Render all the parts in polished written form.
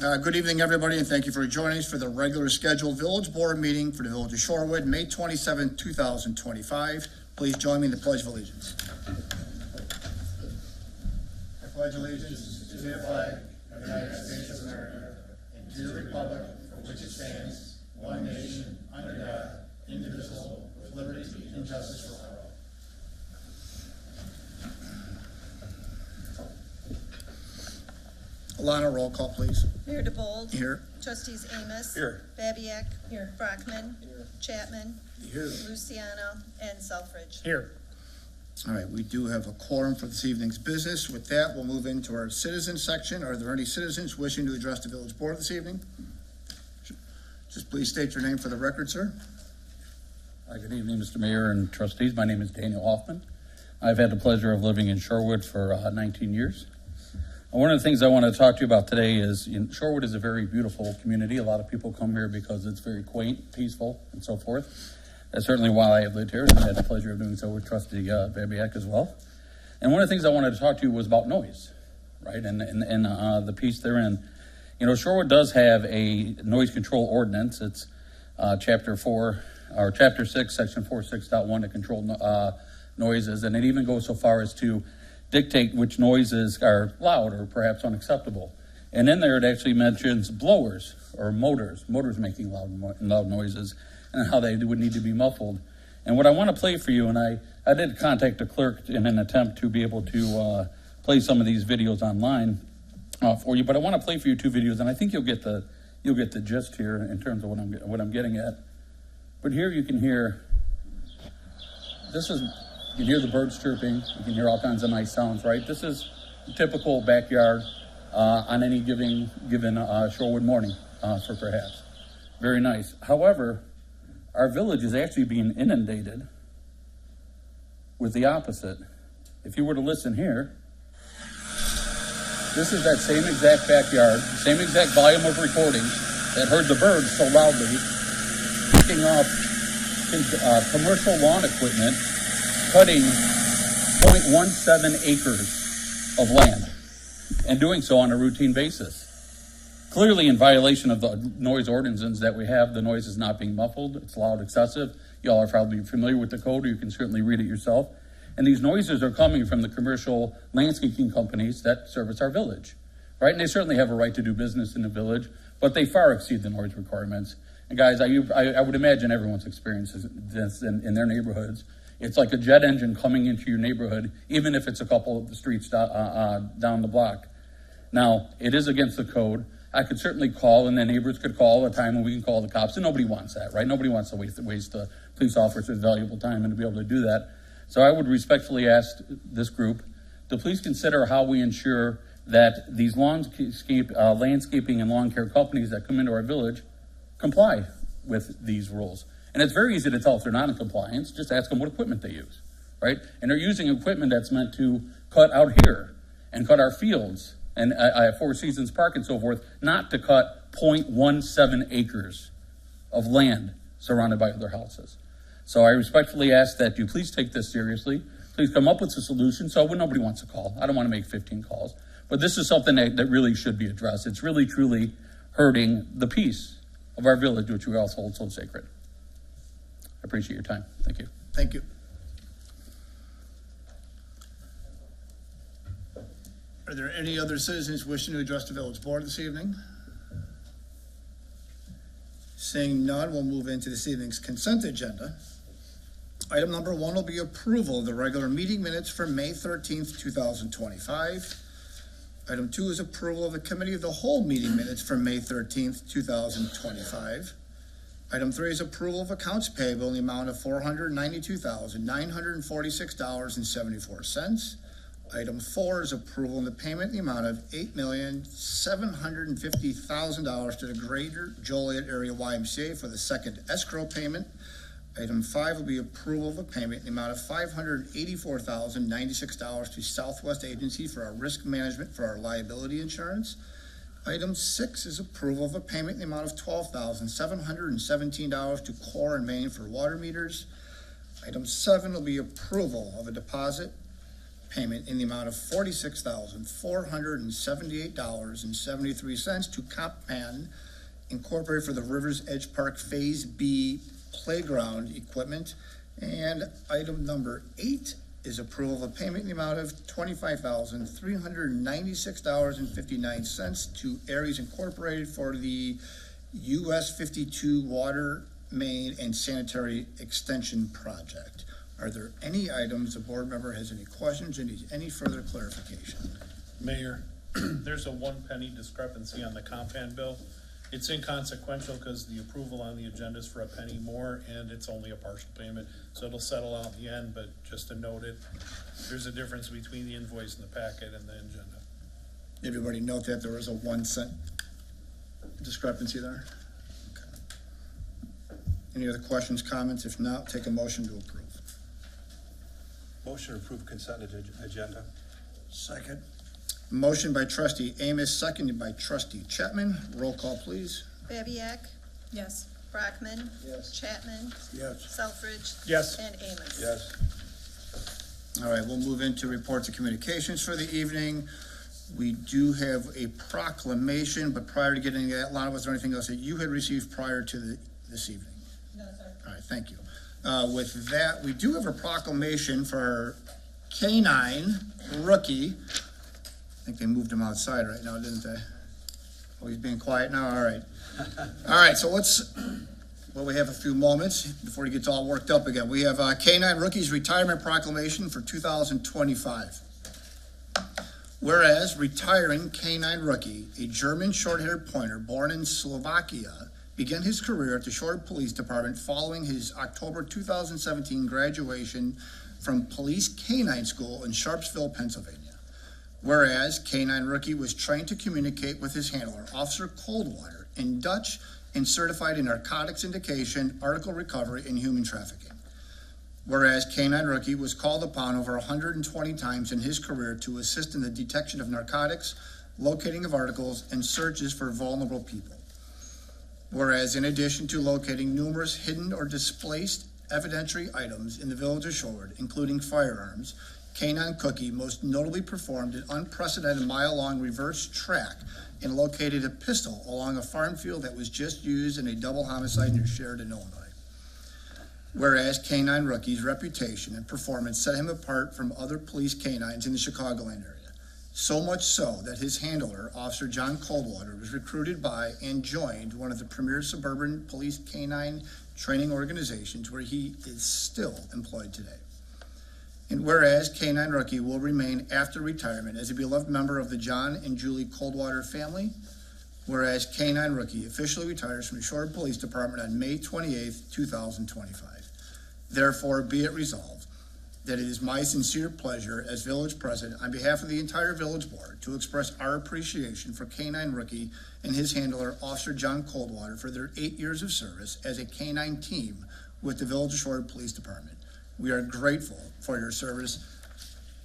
Good evening, everybody, and thank you for joining us for the regular scheduled Village Board meeting for the Village of Shorewood, May 27, 2025. Please join me in the Pledge of Allegiance. I pledge allegiance to the flag of the United States of America and to the republic for which it stands, one nation, under God, indivisible, with liberty and justice for all. Alana, roll call, please. Mayor DeBold. Here. Trustees Amos. Here. Babiak. Here. Brockman. Here. Chapman. Here. Luciano. And Selfridge. Here. All right, we do have a quorum for this evening's business. With that, we'll move into our citizen section. Are there any citizens wishing to address the village board this evening? Just please state your name for the record, sir. Good evening, Mr. Mayor and trustees. My name is Daniel Hoffman. I've had the pleasure of living in Shorewood for 19 years. One of the things I want to talk to you about today is Shorewood is a very beautiful community. A lot of people come here because it's very quaint, peaceful, and so forth. That's certainly why I have lived here, and I had the pleasure of doing so with Trustee Babiak as well. And one of the things I wanted to talk to you was about noise, right, and the piece therein. You know, Shorewood does have a noise control ordinance. It's Chapter 6, Section 46.1 to control noises, and it even goes so far as to dictate which noises are loud or perhaps unacceptable. And in there it actually mentions blowers or motors making loud noises and how they would need to be muffled. And what I want to play for you, and I did contact the clerk in an attempt to be able to play some of these videos online for you, but I want to play for you two videos, and I think you'll get the gist here in terms of what I'm getting at. But here you can hear, you can hear the birds chirping. You can hear all kinds of nice sounds, right? This is a typical backyard on any given Shorewood morning, for perhaps. Very nice. However, our village is actually being inundated with the opposite. If you were to listen here, this is that same exact backyard, same exact volume of recording that heard the birds so loudly, picking up commercial lawn equipment, cutting 0.17 acres of land and doing so on a routine basis. Clearly in violation of the noise ordinances that we have. The noise is not being muffled. It's loud, excessive. You all are probably familiar with the code, or you can certainly read it yourself. And these noises are coming from the commercial landscaping companies that service our village, right? And they certainly have a right to do business in the village, but they far exceed the noise requirements. And guys, I would imagine everyone's experienced this in their neighborhoods. It's like a jet engine coming into your neighborhood, even if it's a couple of the streets down the block. Now, it is against the code. I could certainly call, and the neighbors could call at a time when we can call the cops, and nobody wants that, right? Nobody wants to waste the police officer's valuable time and to be able to do that. So I would respectfully ask this group to please consider how we ensure that these landscaping and lawn care companies that come into our village comply with these rules. And it's very easy to tell if they're not in compliance. Just ask them what equipment they use, right? And they're using equipment that's meant to cut out here and cut our fields and Four Seasons Park and so forth, not to cut 0.17 acres of land surrounded by other houses. So I respectfully ask that you please take this seriously. Please come up with a solution. So when nobody wants to call, I don't want to make 15 calls, but this is something that really should be addressed. It's really, truly hurting the peace of our village, which we all hold so sacred. I appreciate your time. Thank you. Thank you. Are there any other citizens wishing to address the village board this evening? Seeing none, we'll move into this evening's consent agenda. Item number 1 will be approval of the regular meeting minutes for May 13th, 2025. Item 2 is approval of the committee of the whole meeting minutes for May 13th, 2025. Item 3 is approval of accounts payable in the amount of $492,946.74. Item 4 is approval in the payment in the amount of $8,750,000 to the Greater Joliet Area YMCA for the second escrow payment. Item 5 will be approval of a payment in the amount of $584,096 to Southwest Agency for our risk management for our liability insurance. Item 6 is approval of a payment in the amount of $12,717 to Core and Main for water meters. Item 7 will be approval of a deposit payment in the amount of $46,478.73 to Compan Incorporated for the Rivers Edge Park Phase B playground equipment. And item number 8 is approval of a payment in the amount of $25,396.59 to Aries Incorporated for the US 52 water main and sanitary extension project. Are there any items the board member has any questions or needs any further clarification? Mayor, there's a 1 penny discrepancy on the compound bill. It's inconsequential because the approval on the agenda is for a penny more and it's only a partial payment. So it'll settle out in the end, but just to note it, there's a difference between the invoice and the packet and the agenda. Everybody note that there was a 1 cent discrepancy there? Okay. Any other questions, comments? If not, take a motion to approve. Motion to approve consent agenda. Second. Motion by trustee Amos, seconded by trustee Chapman. Roll call, please. Babiak, Yes. Brockman. Yes. Chapman. Yes. Selfridge. Yes. And Amos. Yes. All right, we'll move into reports of communications for the evening. We do have a proclamation, but prior to getting to that, Lana, was there anything else that you had received prior to this evening? No, sir. All right, thank you. With that, we do have a proclamation for our K-9 rookie. I think they moved him outside right now, didn't they? Oh, he's being quiet now? All right. All right, so we have a few moments before he gets all worked up again. We have K-9 Rookie's Retirement Proclamation for 2025. Whereas retiring K-9 Rookie, a German short-haired pointer born in Slovakia, began his career at the Shorewood Police Department following his October 2017 graduation from Police K-9 School in Sharpsville, Pennsylvania. Whereas K-9 Rookie was trained to communicate with his handler, Officer Coldwater, in Dutch and certified in narcotics indication, article recovery, and human trafficking. Whereas K-9 Rookie was called upon over 120 times in his career to assist in the detection of narcotics, locating of articles, and searches for vulnerable people. Whereas in addition to locating numerous hidden or displaced evidentiary items in the village of Shorewood, including firearms, K-9 Cookie most notably performed an unprecedented mile-long reverse track and located a pistol along a farm field that was just used in a double homicide near Sheridan, Illinois. Whereas K-9 Rookie's reputation and performance set him apart from other police K-9s in the Chicagoland area. So much so that his handler, Officer John Coldwater, was recruited by and joined one of the premier suburban police K-9 training organizations where he is still employed today. And whereas K-9 Rookie will remain after retirement as a beloved member of the John and Julie Coldwater family, whereas K-9 Rookie officially retires from the Shorewood Police Department on May 28th, 2025. Therefore, be it resolved that it is my sincere pleasure as village president on behalf of the entire village board to express our appreciation for K-9 Rookie and his handler, Officer John Coldwater, for their 8 years of service as a K-9 team with the Village of Shorewood Police Department. We are grateful for your service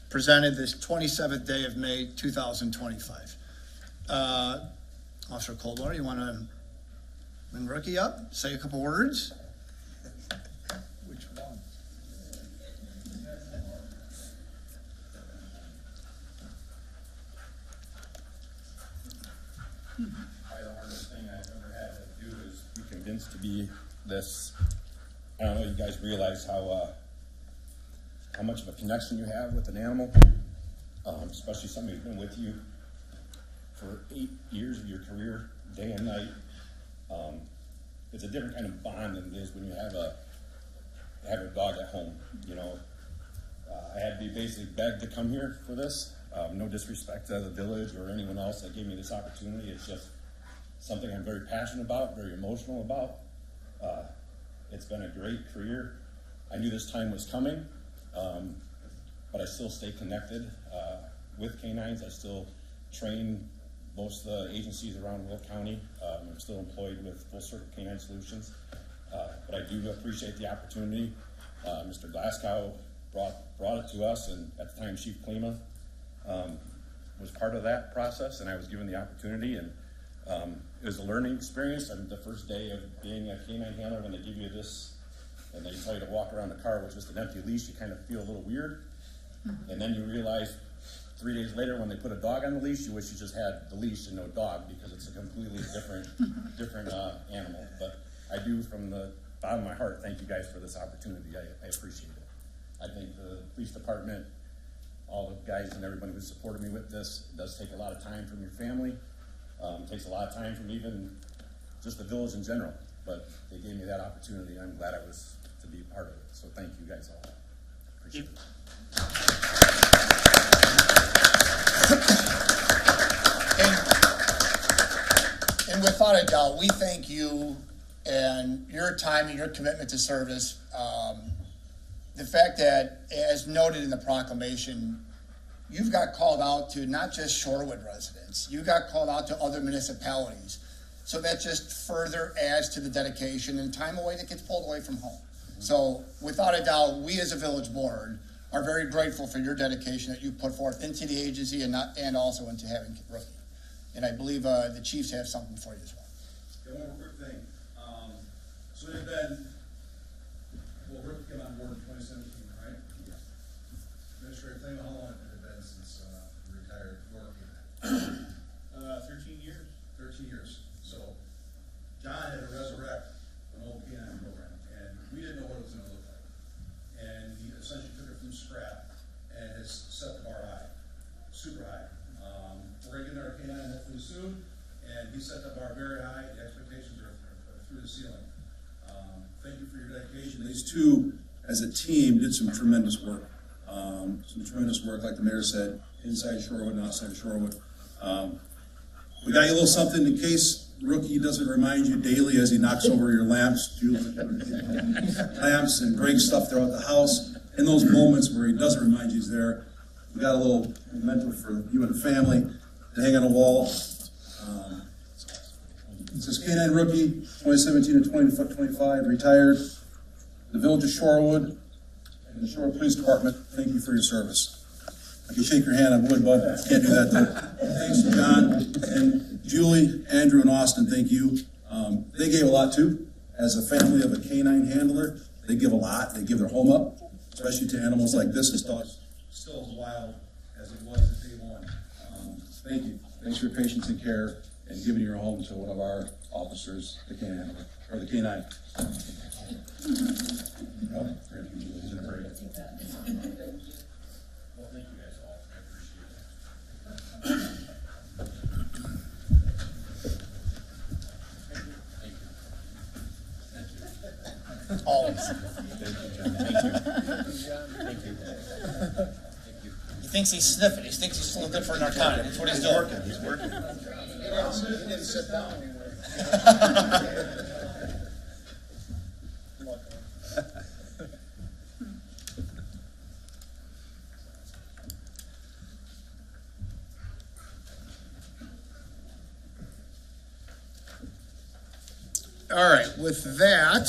presented this 27th day of May 2025. Officer Coldwater, you want to bring Rookie up, say a couple words? Which one? Probably the hardest thing I've ever had to do is be convinced to be this. I don't know, you guys realize how much of a connection you have with an animal, especially somebody who's been with you for 8 years of your career, day and night. It's a different kind of bond than it is when you have a dog at home. You know, I had to be basically begged to come here for this. No disrespect to the village or anyone else that gave me this opportunity. It's just something I'm very passionate about, very emotional about. It's been a great career. I knew this time was coming, but I still stay connected with canines. I still train most of the agencies around Will County. I'm still employed with Full Circle Canine Solutions, but I do appreciate the opportunity. Mr. Glasgow brought it to us, and at the time Chief Klima was part of that process, and I was given the opportunity, and it was a learning experience. I mean, the first day of being a canine handler, when they give you this and they tell you to walk around the car with just an empty leash, you kind of feel a little weird. And then you realize 3 days later, when they put a dog on the leash, you wish you just had the leash and no dog, because it's a completely different animal. But I do, from the bottom of my heart, thank you guys for this opportunity. I appreciate it. I think the police department, all the guys and everybody who supported me with this, it does take a lot of time from your family. Takes a lot of time from even just the village in general. But they gave me that opportunity, and I'm glad I was to be part of it. So thank you guys all. Appreciate it. And without a doubt, we thank you and your time and your commitment to service. The fact that, as noted in the proclamation, you've got called out to not just Shorewood residents, you got called out to other municipalities. So that just further adds to the dedication and time away that gets pulled away from home. So without a doubt, we as a village board are very grateful for your dedication that you put forth into the agency and also into having Rookie. And I believe the chiefs have something for you as well. Yeah, one quick thing. So it had been, well, Rick came on board in 2017, right? Yes. Administrator, tell me how long it had been since retired work? 13 years. 13 years. So John had to resurrect an old K9 program, and we didn't know what it was going to look like. And he essentially took it from scrap and has set the bar high, super high. We're going to get our K9 hopefully soon, and he set the bar very high. The expectations are through the ceiling. Thank you for your dedication. These two, as a team, did some tremendous work. Like the mayor said, inside Shorewood and outside Shorewood. We got you a little something in case Rookie doesn't remind you daily as he knocks over your lamps, lamps, and breaks stuff throughout the house. In those moments where he doesn't remind you he's there, we got a little memento for you and the family to hang on a wall. It says K9 Rookie, 2017 to 2025, retired. The village of Shorewood and the Shorewood Police Department, thank you for your service. I can shake your hand, I would, but I can't do that though. Thanks, John, and Julie, Andrew, and Austin, thank you. They gave a lot too. As a family of a canine handler, they give a lot. They give their home up, especially to animals like this. This dog still as wild as it was at day one. Thank you. Thanks for your patience and care and giving your home to one of our officers, the canine handler, or the canine. Oh, thank you, Julie. He's in a break. Well, thank you guys all. I appreciate it. Always. He thinks he's sniffing. He thinks he's still good for a narcotic. That's what he's doing. He's working. He didn't sit down anywhere. All right, with that,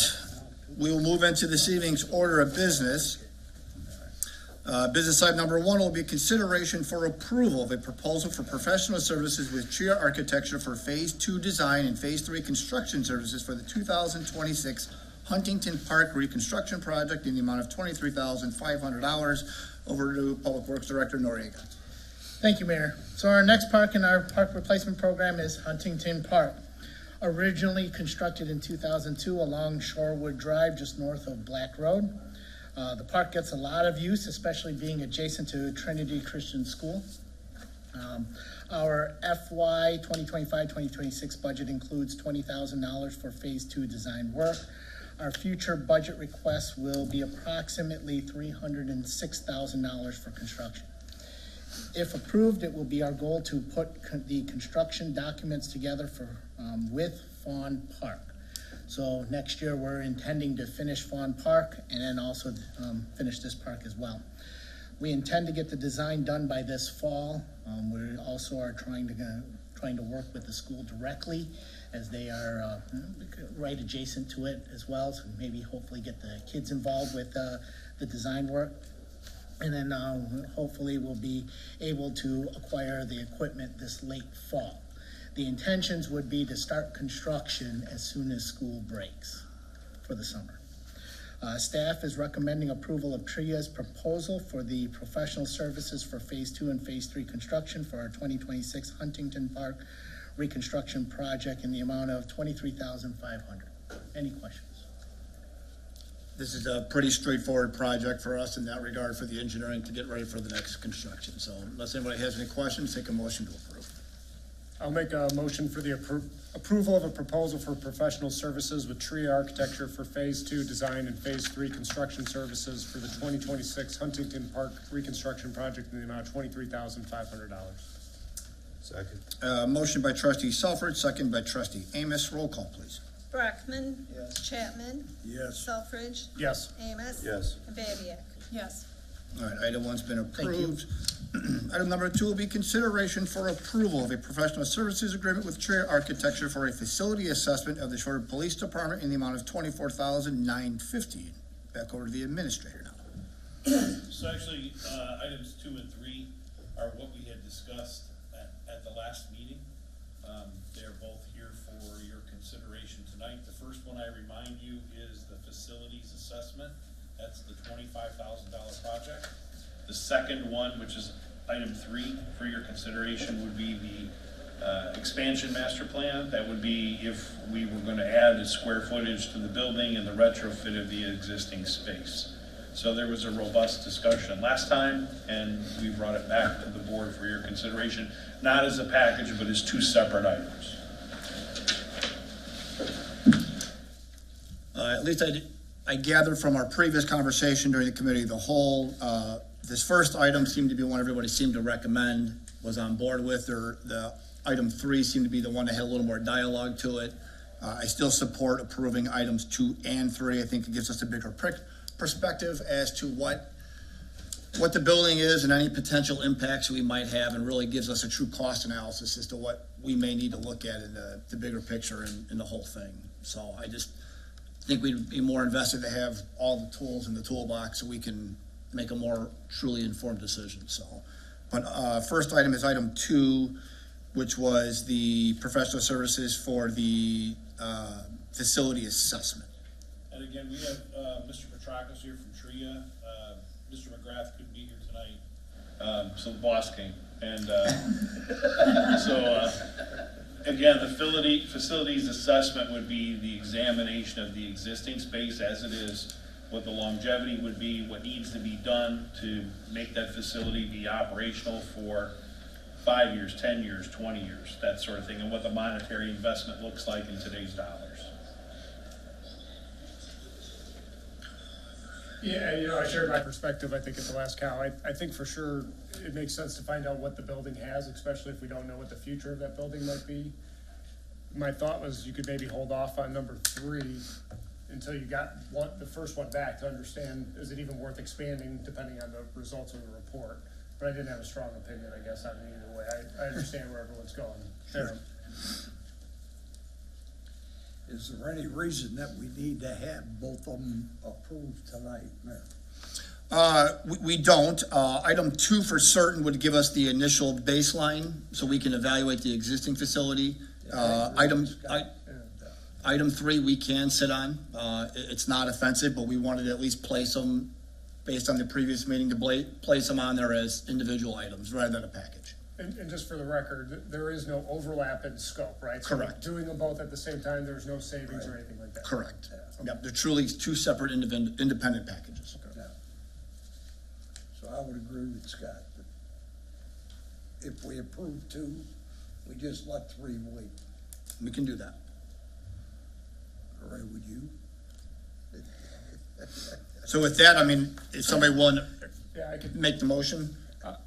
we will move into this evening's order of business. Business item number 1 will be consideration for approval of a proposal for professional services with Chia Architecture for Phase 2 design and Phase 3 construction services for the 2026 Huntington Park reconstruction project in the amount of $23,500. Over to Public Works Director Noriega. Thank you, Mayor. So our next park in our park replacement program is Huntington Park. Originally constructed in 2002 along Shorewood Drive, just north of Black Road. The park gets a lot of use, especially being adjacent to Trinity Christian School. Our FY 2025-2026 budget includes $20,000 for Phase 2 design work. Our future budget request will be approximately $306,000 for construction. If approved, it will be our goal to put the construction documents together for with Fawn Park. So next year we're intending to finish Fawn Park and then also finish this park as well. We intend to get the design done by this fall. We also are trying to work with the school directly, as they are right adjacent to it as well. So maybe hopefully get the kids involved with the design work. And then hopefully we'll be able to acquire the equipment this late fall. The intentions would be to start construction as soon as school breaks for the summer. Staff is recommending approval of TRIA's proposal for the professional services for Phase 2 and Phase 3 construction for our 2026 Huntington Park reconstruction project in the amount of $23,500. Any questions? This is a pretty straightforward project for us in that regard for the engineering to get ready for the next construction. So unless anybody has any questions, take a motion to approve. I'll make a motion for the approval of a proposal for professional services with TRIA Architecture for Phase 2 design and Phase 3 construction services for the 2026 Huntington Park reconstruction project in the amount of $23,500. Second. Motion by trustee Selfridge, second by trustee Amos. Roll call, please. Brockman. Yes. Chapman. Yes. Selfridge. Yes. Amos. Yes. And Barbie. Yes. All right, item one's been Thank you. approved. Item number two will be consideration for approval of a professional services agreement with TRIA Architecture for a facility assessment of the Shorewood Police Department in the amount of $24,950. Back over to the administrator now. So actually, items 2 and 3 are what we had discussed at the last meeting. They're both here for your consideration tonight. The first one, I remind you, is the facilities assessment. That's the $25,000 project. The second one, which is item 3 for your consideration, would be the expansion master plan. That would be if we were going to add a square footage to the building and the retrofit of the existing space. So there was a robust discussion last time, and we brought it back to the board for your consideration, not as a package, but as 2 separate items. At least I gathered from our previous conversation during the committee of the whole, this first item seemed to be one everybody seemed to recommend, was on board with, or the item 3 seemed to be the one that had a little more dialogue to it. I still support approving items 2 and 3. I think it gives us a bigger perspective as to what the building is and any potential impacts we might have, and really gives us a true cost analysis as to what we may need to look at in the bigger picture and the whole thing. So I just think we'd be more invested to have all the tools in the toolbox so we can make a more truly informed decision. So, but first item is item 2, which was the professional services for the facility assessment. And again, we have Mr. Petrakis here from TRIA. Mr. McGrath couldn't be here tonight, so the boss came. And again, the facilities assessment would be the examination of the existing space as it is, what the longevity would be, what needs to be done to make that facility be operational for 5 years, 10 years, 20 years, that sort of thing, and what the monetary investment looks like in today's dollars. Yeah, I shared my perspective, I think, at the last cow. I think for sure it makes sense to find out what the building has, especially if we don't know what the future of that building might be. My thought was you could maybe hold off on number 3 until you got the first one back to understand, is it even worth expanding depending on the results of the report? But I didn't have a strong opinion, I guess, on it either way. I understand where everyone's going there. Is there any reason that we need to have both of them approved tonight, Mayor? We don't. Item 2 for certain would give us the initial baseline so we can evaluate the existing facility. Item 3 we can sit on. It's not offensive, but we wanted to at least place them based on the previous meeting to place them on there as individual items rather than a package. And just for the record, there is no overlap in scope, right? Correct. So doing them both at the same time, there's no savings or anything like that. Correct. Yep, they're truly 2 separate independent packages. Yeah. So I would agree with Scott that if we approve 2, we just let 3 wait. We can do that. All right with you? So with that, I mean, if somebody will Yeah, I could. make the motion,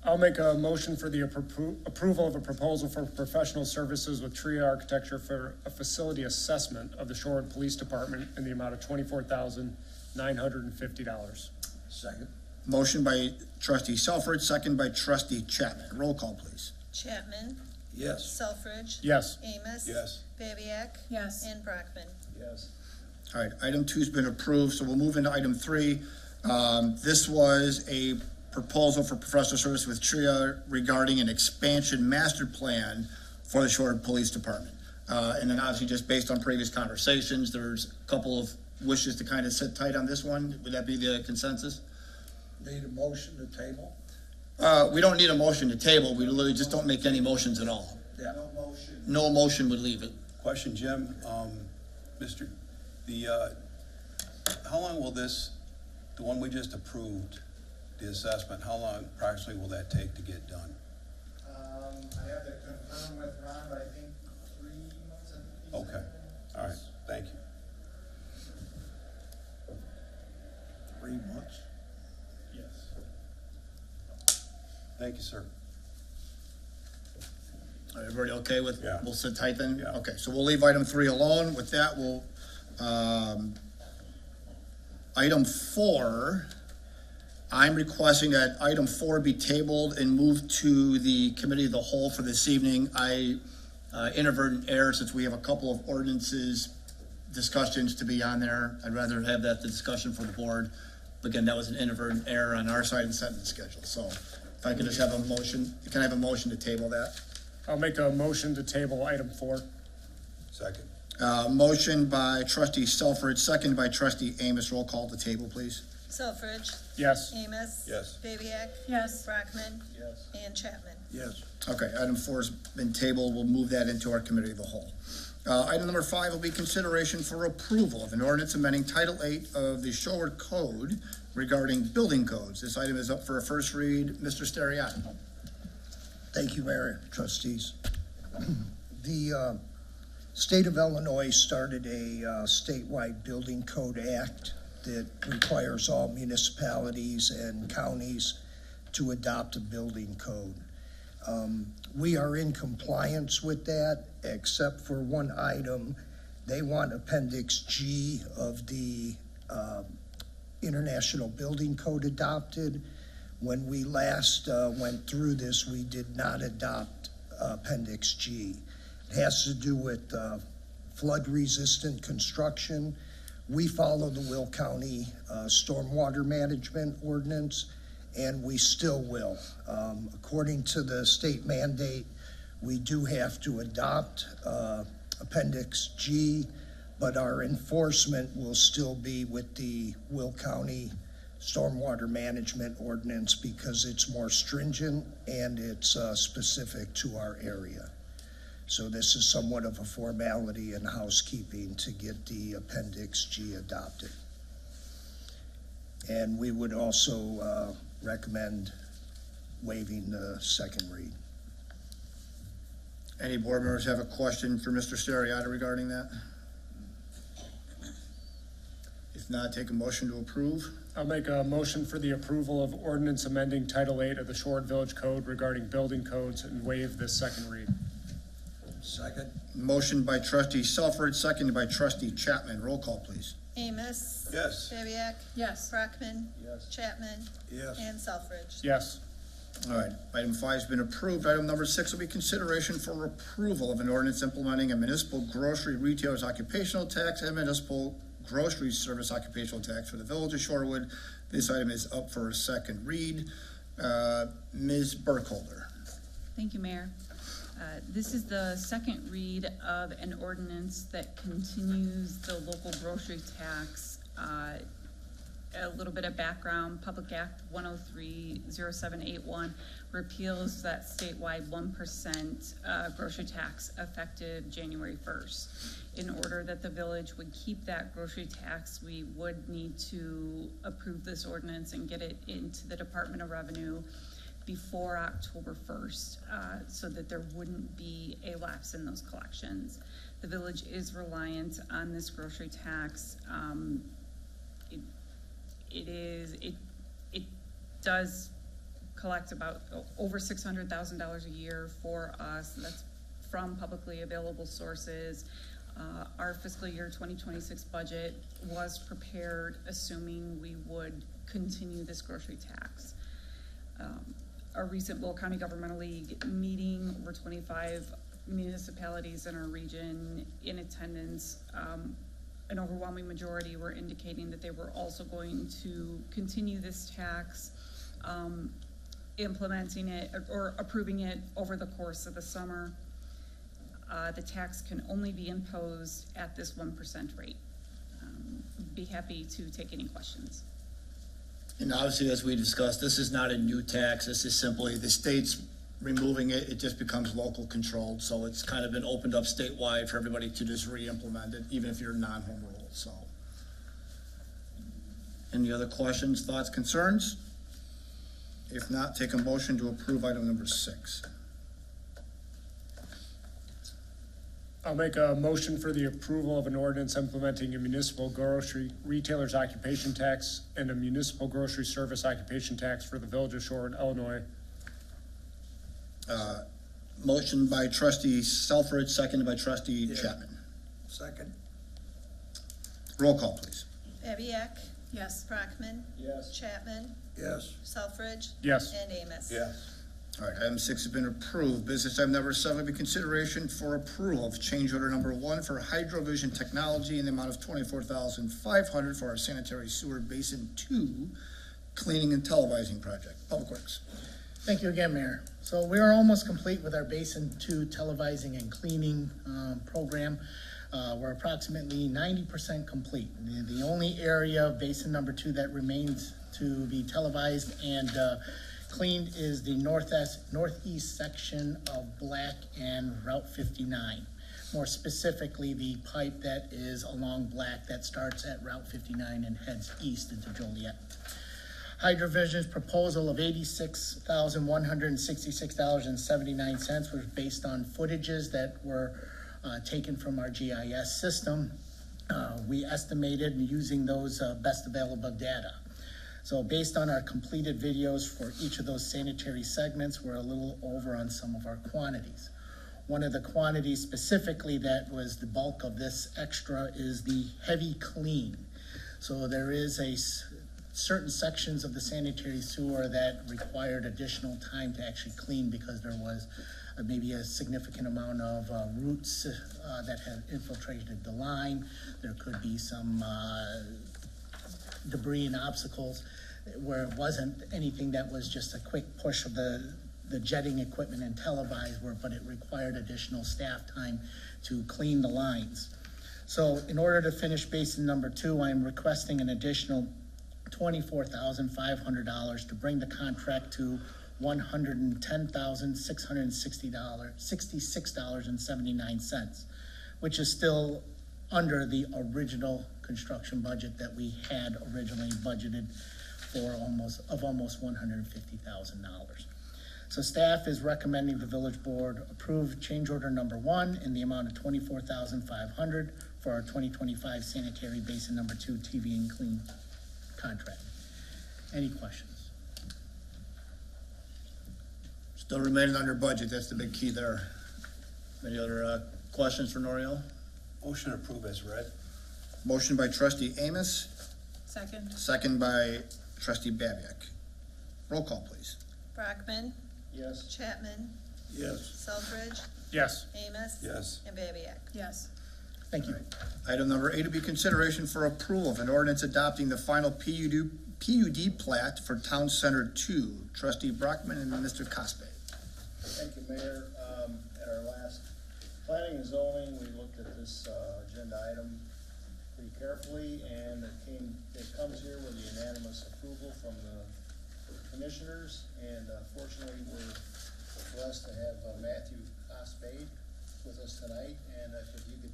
I'll make a motion for the approval of a proposal for professional services with TRIA Architecture for a facility assessment of the Shorewood Police Department in the amount of $24,950. Second. motion by trustee Selfridge, second by trustee Chapman. Roll call, please. Chapman. Yes. Selfridge. Yes. Amos. Yes. Barbie. Yes. And Brockman. Yes. All right, item 2's been approved, so we'll move into item 3. This was a proposal for professional service with TRIA regarding an expansion master plan for the Shorewood Police Department. And then obviously just based on previous conversations, there's a couple of wishes to kind of sit tight on this one. Would that be the consensus? Need a motion to table? We don't need a motion to table. We literally just don't make any motions at all. Yeah. No motion would leave it. Question, Jim, how long will this, the one we just approved, the assessment, how long approximately will that take to get done? I have to confirm with Ron, but I think 3 months. Okay, all right, thank you. 3 months? Yes. Thank you, sir. Everybody okay with, Yeah. we'll sit tight then? Yeah. Okay, so we'll leave item 3 alone. With that, we'll, item 4, I'm requesting that item 4 be tabled and moved to the committee of the whole for this evening. I inadvertent error, since we have a couple of ordinances discussions to be on there. I'd rather have that discussion for the board. Again, that was an inadvertent error on our side and setting the schedule. So if I can just have a motion, can I have a motion to table that? I'll make a motion to table item 4. Second. Motion by trustee Selfridge, second by trustee Amos. Roll call to table, please. Selfridge. Yes. Amos. Yes. Davorak. Yes. Brockman. Yes. And Chapman. Yes. Okay, item 4's been tabled. We'll move that into our committee of the whole. Item number 5 will be consideration for approval of an ordinance amending Title 8 of the Shorewood Code regarding building codes. This item is up for a first read. Mr. Steriato. Thank you, Mayor, trustees. The state of Illinois started a statewide building code act that requires all municipalities and counties to adopt a building code. We are in compliance with that, except for one item. They want Appendix G of the International Building Code adopted. When we last went through this, we did not adopt Appendix G. It has to do with flood-resistant construction. We follow the Will County Stormwater Management Ordinance, and we still will. According to the state mandate, we do have to adopt Appendix G, but our enforcement will still be with the Will County Stormwater Management Ordinance because it's more stringent and it's specific to our area. So this is somewhat of a formality in housekeeping to get the Appendix G adopted. And we would also recommend waiving the second read. Any board members have a question for Mr. Steriato regarding that? If not, take a motion to approve. I'll make a motion for the approval of ordinance amending Title 8 of the Shorewood Village Code regarding building codes and waive this second read. Second? Motion by trustee Selfridge, seconded by trustee Chapman. Roll call, please. Amos. Yes. Davorak. Yes. Brockman. Yes. Chapman. Yes. And Selfridge. Yes. All right, item 5 has been approved. Item number 6 will be consideration for approval of an ordinance implementing a municipal grocery retailer's occupational tax and municipal grocery service occupational tax for the village of Shorewood. This item is up for a second read. Ms. Burkholder. Thank you, Mayor. This is the second read of an ordinance that continues the local grocery tax. A little bit of background: Public Act 103-0781 repeals that statewide 1% grocery tax effective January 1st. In order that the village would keep that grocery tax, we would need to approve this ordinance and get it into the Department of Revenue before October 1st, so that there wouldn't be a lapse in those collections. The village is reliant on this grocery tax. It does collect about over $600,000 a year for us. That's from publicly available sources. Our fiscal year 2026 budget was prepared assuming we would continue this grocery tax. Our recent Will County Governmental League meeting, over 25 municipalities in our region in attendance. An overwhelming majority were indicating that they were also going to continue this tax, implementing it or approving it over the course of the summer. The tax can only be imposed at this 1% rate. be happy to take any questions. And obviously, as we discussed, this is not a new tax. This is simply the state's removing it. It just becomes local controlled. So it's kind of been opened up statewide for everybody to just re-implement it, even if you're non-home rule. So, any other questions, thoughts, concerns? If not, take a motion to approve item number 6. I'll make a motion for the approval of an ordinance implementing a municipal grocery retailer's occupation tax and a municipal grocery service occupation tax for the village of Shorewood, Illinois. Motion by trustee Selfridge, seconded by trustee Chapman. Second? Roll call, please. Babiak, Yes. Brockman, Yes. Chapman, Yes. Selfridge, Yes. and Amos. Yes. All right, item 6 has been approved. Business item number 7 will be consideration for approval of change order number 1 for Hydrovision Technology in the amount of $24,500 for our sanitary sewer basin 2 cleaning and televising project. Public Works. Thank you again, Mayor. So we are almost complete with our Basin 2 televising and cleaning program. We're approximately 90% complete. The only area of Basin number 2 that remains to be televised and cleaned is the northeast section of Black and Route 59. More specifically, the pipe that is along Black that starts at Route 59 and heads east into Joliet. Hydrovision's proposal of $86,166.79 was based on footages that were taken from our GIS system. We estimated using those best available data. So based on our completed videos for each of those sanitary segments, we're a little over on some of our quantities. One of the quantities specifically that was the bulk of this extra is the heavy clean. So there is certain sections of the sanitary sewer that required additional time to actually clean because there was maybe a significant amount of roots that had infiltrated the line. There could be some debris and obstacles where it wasn't anything that was just a quick push of the jetting equipment and televised work, but it required additional staff time to clean the lines. So in order to finish basin number 2, I'm requesting an additional $24,500 to bring the contract to $110,666.79, which is still under the original construction budget that we had originally budgeted for almost $150,000. So staff is recommending the village board approve change order number 1 in the amount of $24,500 for our 2025 sanitary basin number 2 TV and clean contract. Any questions? Still remaining under budget. That's the big key there. Any other questions for Noriel? Motion approved as read. Motion by trustee Amos, Second. second by trustee Babiak. Roll call, please. Brockman, Yes. Chapman, Yes. Selfridge, Yes. Amos. Yes. And Babiak. Yes. Thank you. Item number 8 will be consideration for approval of an ordinance adopting the final PUD plat for Town Center 2. Trustee Brockman and Mr. Cospe. Thank you, Mayor. At our last planning and zoning, we looked at this agenda item pretty carefully, and it comes here with unanimous approval from the commissioners, and fortunately, we're blessed to have Matthew Cospe with us tonight, and if you could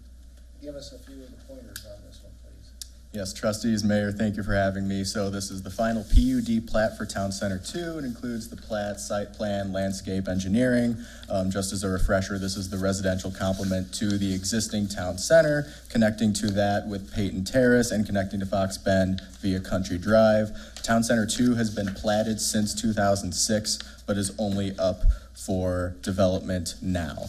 give us a few of the pointers on this one, please. Yes, trustees, mayor, thank you for having me. So this is the final PUD plat for Town Center 2. It includes the plat, site plan, landscape engineering. Just as a refresher, this is the residential complement to the existing town center, connecting to that with Peyton Terrace and connecting to Fox Bend via Country Drive. Town Center 2 has been platted since 2006, but is only up for development now.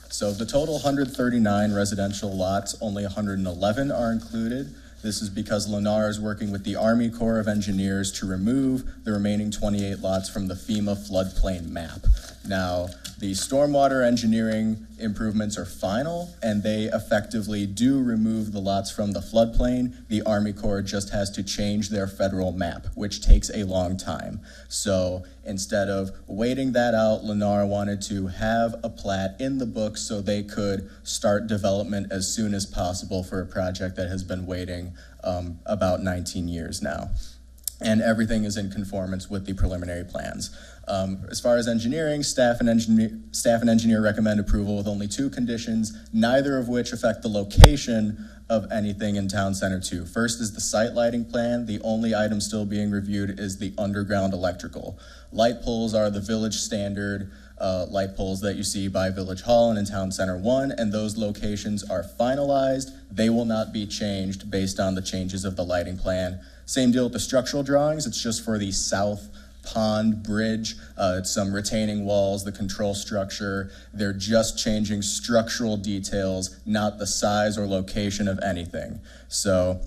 So of the total 139 residential lots, only 111 are included. This is because Lennar is working with the Army Corps of Engineers to remove the remaining 28 lots from the FEMA floodplain map. Now, the stormwater engineering improvements are final, and they effectively do remove the lots from the floodplain. The Army Corps just has to change their federal map, which takes a long time. So instead of waiting that out, Lennar wanted to have a plat in the books so they could start development as soon as possible for a project that has been waiting about 19 years now. And everything is in conformance with the preliminary plans. As far as engineering, staff and engineer recommend approval with only 2 conditions, neither of which affect the location of anything in Town Center 2. First is the site lighting plan. The only item still being reviewed is the underground electrical. Light poles are the village standard light poles that you see by Village Hall and in Town Center 1, and those locations are finalized. They will not be changed based on the changes of the lighting plan. Same deal with the structural drawings. It's just for the south pond bridge. It's some retaining walls, the control structure. They're just changing structural details, not the size or location of anything. So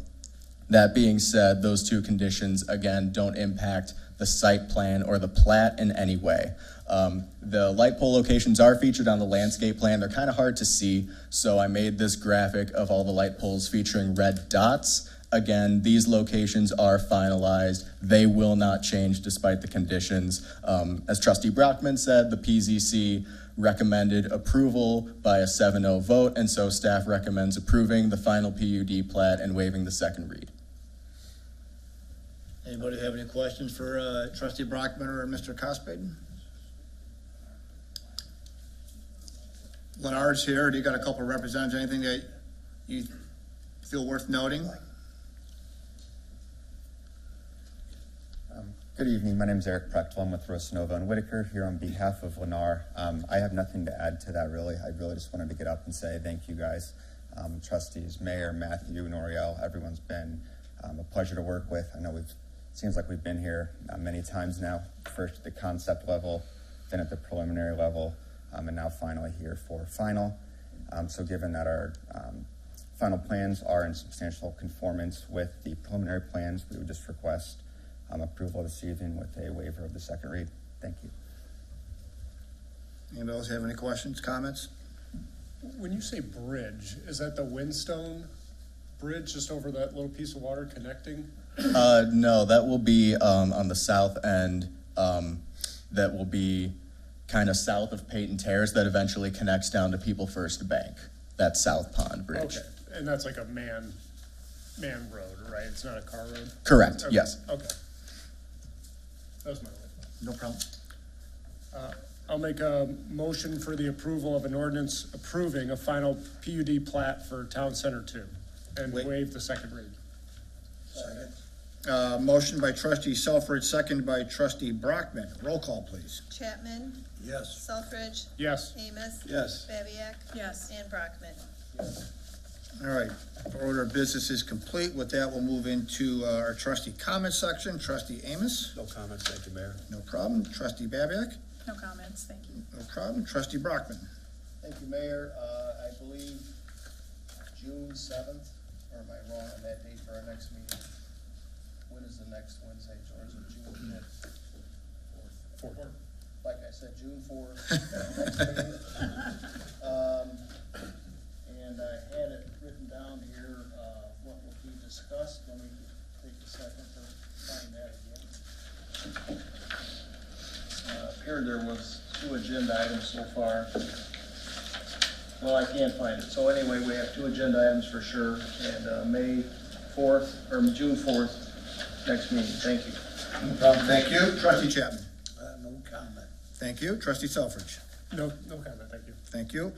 that being said, those 2 conditions, again, don't impact the site plan or the plat in any way. The light pole locations are featured on the landscape plan. They're kind of hard to see, so I made this graphic of all the light poles featuring red dots. Again, these locations are finalized. They will not change despite the conditions. As Trustee Brockman said, the PZC recommended approval by a 7-0 vote, and so staff recommends approving the final PUD plat and waiving the second read. Anybody have any questions for Trustee Brockman or Mr. Cospeden? Lennard's here. Do you got a couple of representatives? Anything that you feel worth noting? Good evening. My name is Eric Prechtel. I'm with Rosanova and Whitaker here on behalf of Lennar. I have nothing to add to that, really. I really just wanted to get up and say thank you guys, trustees, Mayor, Matthew, Noriel. Everyone's been a pleasure to work with. I know seems like we've been here many times now, first at the concept level, then at the preliminary level, and now finally here for final. So given that our final plans are in substantial conformance with the preliminary plans, we would just request approval this evening with a waiver of the second read. Thank you. Anybody else have any questions, comments? When you say bridge, is that the Windstone bridge just over that little piece of water connecting? No, that will be on the south end. That will be kind of south of Peyton Terrace that eventually connects down to People First Bank, that South Pond Bridge. Okay, and that's like a man road, right? It's not a car road? Correct, Okay. yes. Okay. That was my only question. No problem. I'll make a motion for the approval of an ordinance approving a final PUD plat for Town Center 2 and waive the second read. Motion by Trustee Selfridge, second by Trustee Brockman. Roll call, please. Chapman? Yes. Selfridge? Yes. Amos? Yes. Babiak? Yes. And Brockman? All right, order of business is complete. With that, we'll move into our trustee comment section. Trustee Amos? No comments, thank you, Mayor. No problem. Trustee Babiak? No comments, thank you. No problem. Trustee Brockman? Thank you, Mayor. I believe June 7th, or am I wrong on that date for our next meeting? When is the next Wednesday, George? Is it June 5th? Fourth. Like I said, June 4th, next meeting. And I had it written down here, what will be discussed. Let me take a second to find that again. Here there was 2 agenda items so far. Well, I can't find it. So anyway, we have 2 agenda items for sure, and May 4th, or June 4th, next meeting. Thank you. No problem. Thank you. Trustee Chapman? No comment. Thank you. Trustee Selfridge? No comment, thank you. Thank you.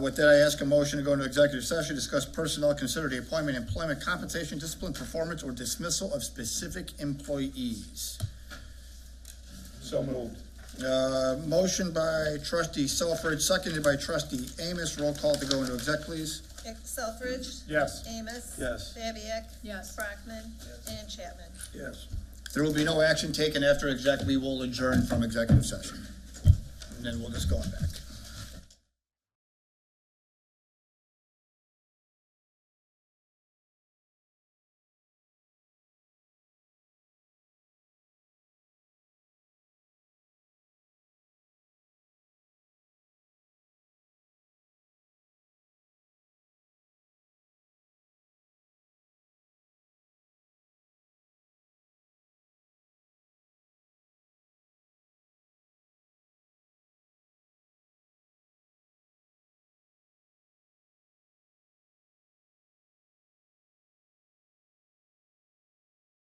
With that, I ask a motion to go into executive session, discuss personnel, consider the appointment, employment, compensation, discipline, performance, or dismissal of specific employees. So moved. Motion by Trustee Selfridge, seconded by Trustee Amos. Roll call to go into exec, please. Selfridge? Yes. Amos? Yes. Babiak? Yes. Brockman? And Chapman? Yes. There will be no action taken after exec. We will adjourn from executive session. And then we'll just go on back.